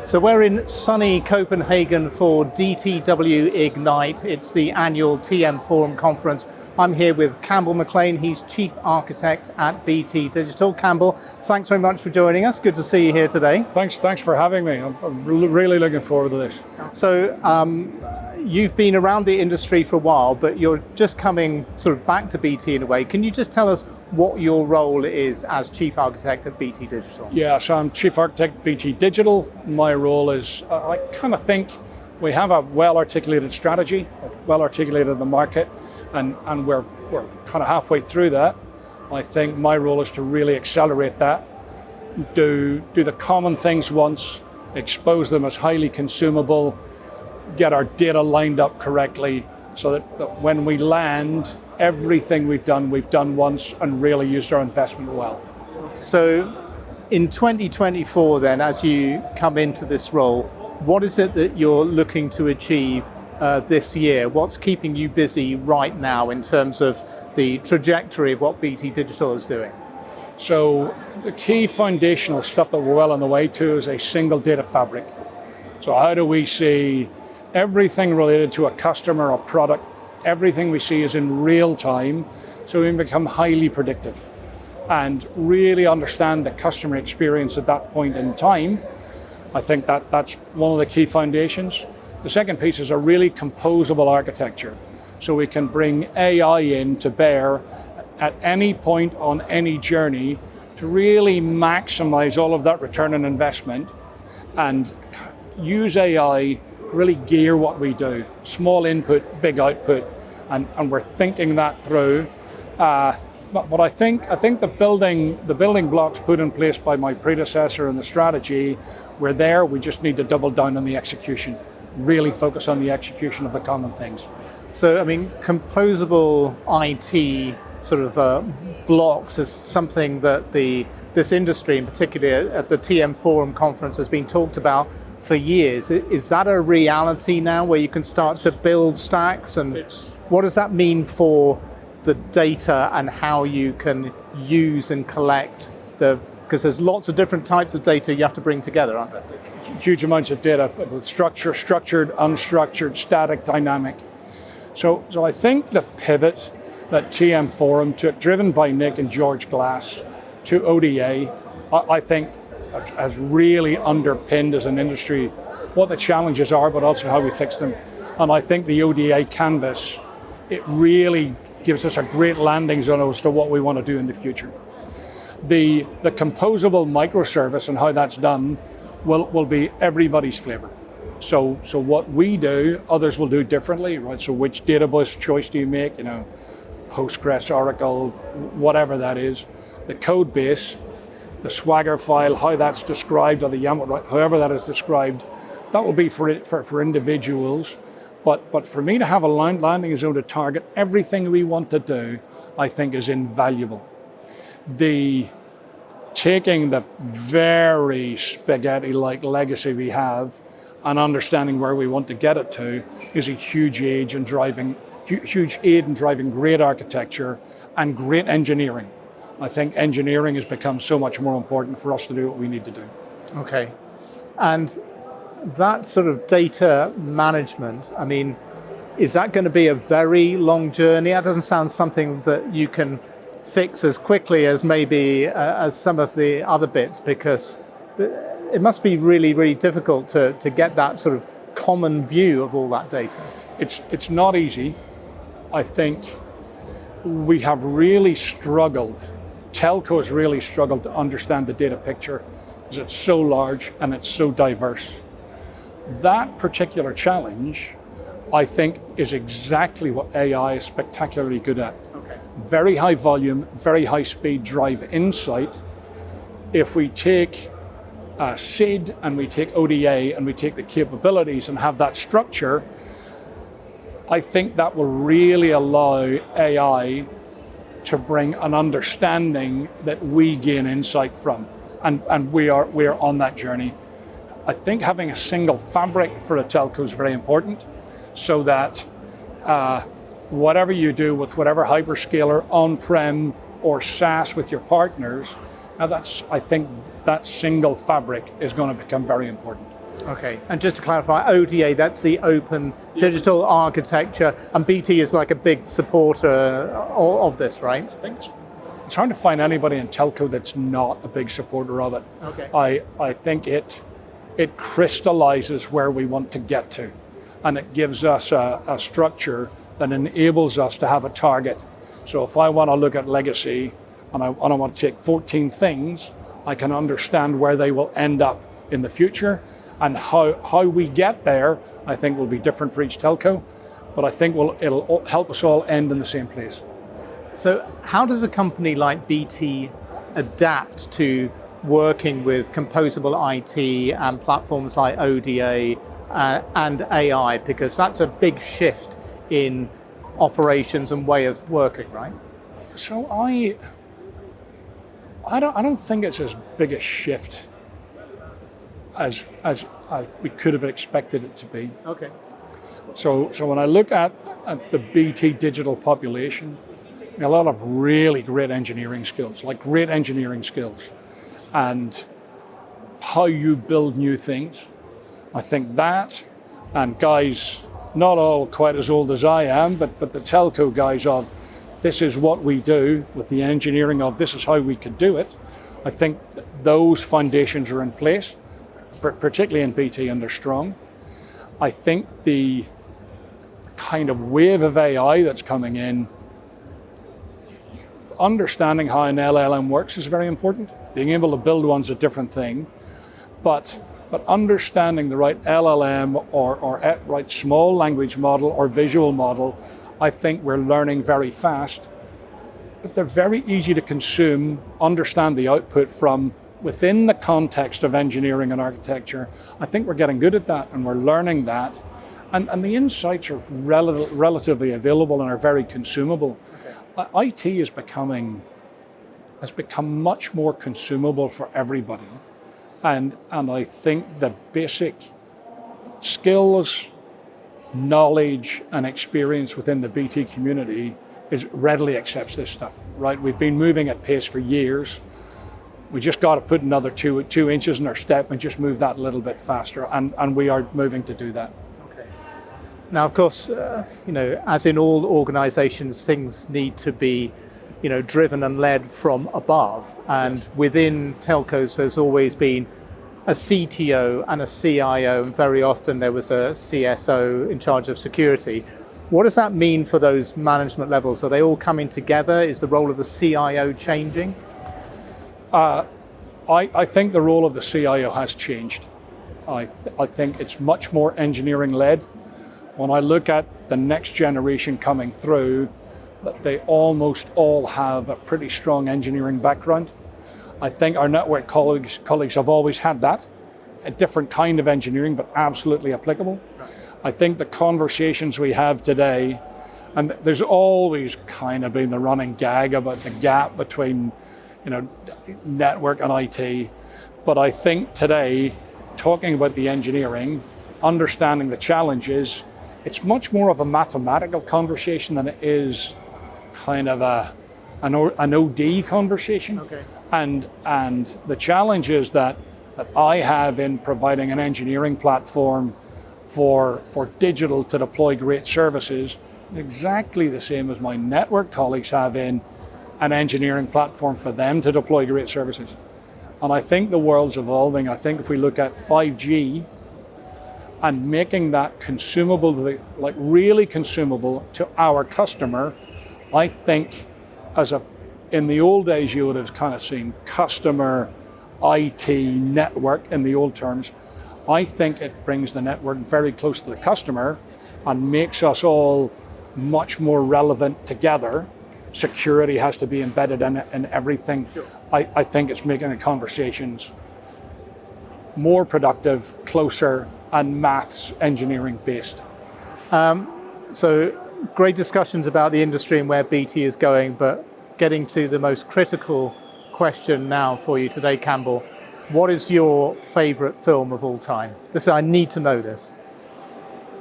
So we're in sunny Copenhagen for DTW Ignite. It's the annual TM Forum conference. I'm here with Campbell McLean. He's Chief Architect at BT Digital. Campbell, thanks very much for joining us. Good to see you here today. Thanks for having me. I'm really looking forward to this. So you've been around the industry for a while, but you're just coming sort of back to BT in a way. Can you just tell us what your role is as Chief Architect at BT Digital? Yeah, so I'm Chief Architect at BT Digital. My role is, I kind of think we have a well-articulated strategy, well-articulated in the market, and we're kind of halfway through that. I think my role is to really accelerate that, do the common things once, expose them as highly consumable, get our data lined up correctly, so that when we land, everything we've done once and really used our investment well. So in 2024 then, as you come into this role, what is it that you're looking to achieve this year? What's keeping you busy right now in terms of the trajectory of what BT Digital is doing? So the key foundational stuff that we're well on the way to is a single data fabric. So how do we see everything related to a customer or product? Everything we see is in real time, so we become highly predictive and really understand the customer experience at that point in time. I think that's one of the key foundations. The second piece is a really composable architecture, so we can bring AI in to bear at any point on any journey to really maximize all of that return on investment and use AI to really gear what we do. Small input, big output, and we're thinking that through. But I think the building blocks put in place by my predecessor and the strategy, we're there. We just need to double down on the execution, really focus on the execution of the common things. So, I mean, composable IT sort of blocks is something that this industry, in particular at the TM Forum conference, has been talked about for years. Is that a reality now where you can start to build stacks, and what does that mean for the data and how you can use and collect because there's lots of different types of data you have to bring together, aren't there? Huge amounts of data, with structured, unstructured, static, dynamic. So I think the pivot that TM Forum took, driven by Nick and George Glass, to ODA, I think has really underpinned as an industry what the challenges are, but also how we fix them. And I think the ODA canvas, it really gives us a great landing zone as to what we want to do in the future. The composable microservice and how that's done will be everybody's flavor. So what we do, others will do differently, right? So which database choice do you make? Postgres, Oracle, whatever that is. The code base, the Swagger file, how that's described, or the YAML, however that is described, that will be for individuals. But for me to have a landing zone to target everything we want to do, I think is invaluable. Taking the very spaghetti-like legacy we have and understanding where we want to get it to is a huge aid in driving great architecture and great engineering. I think engineering has become so much more important for us to do what we need to do. Okay, and that sort of data management, I mean, is that going to be a very long journey? That doesn't sound something that you can fix as quickly as maybe as some of the other bits, because it must be really difficult to get that sort of common view of all that data. It's not easy. I think we have really struggled, telcos really struggled to understand the data picture because it's so large and it's so diverse. That particular challenge, I think, is exactly what AI is spectacularly good at. Okay. Very high volume, very high speed, drive insight. If we take SID and we take ODA and we take the capabilities and have that structure, I think that will really allow AI to bring an understanding that we gain insight from, and we are on that journey. I think having a single fabric for a telco is very important, so that whatever you do with whatever hyperscaler, on-prem or SaaS with your partners, now I think that single fabric is going to become very important. Okay, and just to clarify, ODA, that's the open digital architecture, and BT is like a big supporter of this, right? I think it's hard to find anybody in telco that's not a big supporter of it. Okay. I think it crystallizes where we want to get to, and it gives us a structure that enables us to have a target. So if I want to look at legacy and I want to take 14 things, I can understand where they will end up in the future, and how we get there, I think, will be different for each telco, but I think it'll help us all end in the same place. So how does a company like BT adapt to working with composable IT and platforms like ODA and AI? Because that's a big shift in operations and way of working, right? So I don't think it's as big a shift as we could have expected it to be. Okay. So when I look at the BT digital population, a lot of really great engineering skills, and how you build new things. I think that, and guys, not all quite as old as I am, but the telco guys of, this is what we do, with the engineering of, this is how we could do it. I think those foundations are in place, particularly in BT, and they're strong. I think the kind of wave of AI that's coming in, understanding how an LLM works is very important. Being able to build one's a different thing, but understanding the right LLM or right small language model or visual model, I think we're learning very fast. But they're very easy to consume, understand the output from within the context of engineering and architecture. I think we're getting good at that, and we're learning that. And the insights are relatively available and are very consumable. Okay. IT has become much more consumable for everybody. And I think the basic skills, knowledge, and experience within the BT community readily accepts this stuff, right? We've been moving at pace for years. We just got to put another two inches in our step and just move that a little bit faster, and we are moving to do that. Okay. Now, of course, as in all organizations, things need to be, driven and led from above. And within telcos, there's always been a CTO and a CIO, and very often there was a CSO in charge of security. What does that mean for those management levels? Are they all coming together? Is the role of the CIO changing? I think the role of the CIO has changed. I think it's much more engineering led. When I look at the next generation coming through, they almost all have a pretty strong engineering background. I think our network colleagues have always had that, a different kind of engineering, but absolutely applicable. I think the conversations we have today, and there's always kind of been the running gag about the gap between network and IT, but I think today, talking about the engineering, understanding the challenges, it's much more of a mathematical conversation than it is kind of an OD conversation. Okay. And the challenges that I have in providing an engineering platform for digital to deploy great services is exactly the same as my network colleagues have in an engineering platform for them to deploy great services. And I think the world's evolving. I think if we look at 5G and making that consumable, like really consumable to our customer, I think in the old days you would have kind of seen customer IT network in the old terms. I think it brings the network very close to the customer and makes us all much more relevant together. Security has to be embedded in everything. Sure. I think it's making the conversations more productive, closer, and maths engineering based. So great discussions about the industry and where BT is going, but getting to the most critical question now for you today, Campbell. What is your favorite film of all time? I need to know this.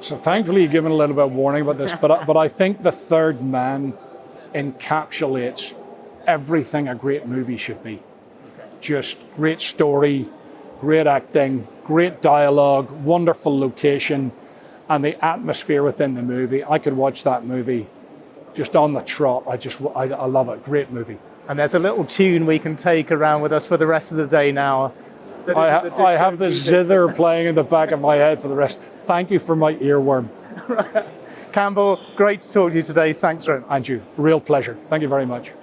So thankfully you've given a little bit of warning about this, but I think The Third Man encapsulates everything a great movie should be. Okay. Just great story, great acting, great dialogue, wonderful location, and the atmosphere within the movie. I could watch that movie just on the trot. I love it. Great movie. And there's a little tune we can take around with us for the rest of the day now. I have the zither playing in the back of my head for the rest. Thank you for my earworm. Campbell, great to talk to you today. Thanks very much. And you, real pleasure. Thank you very much.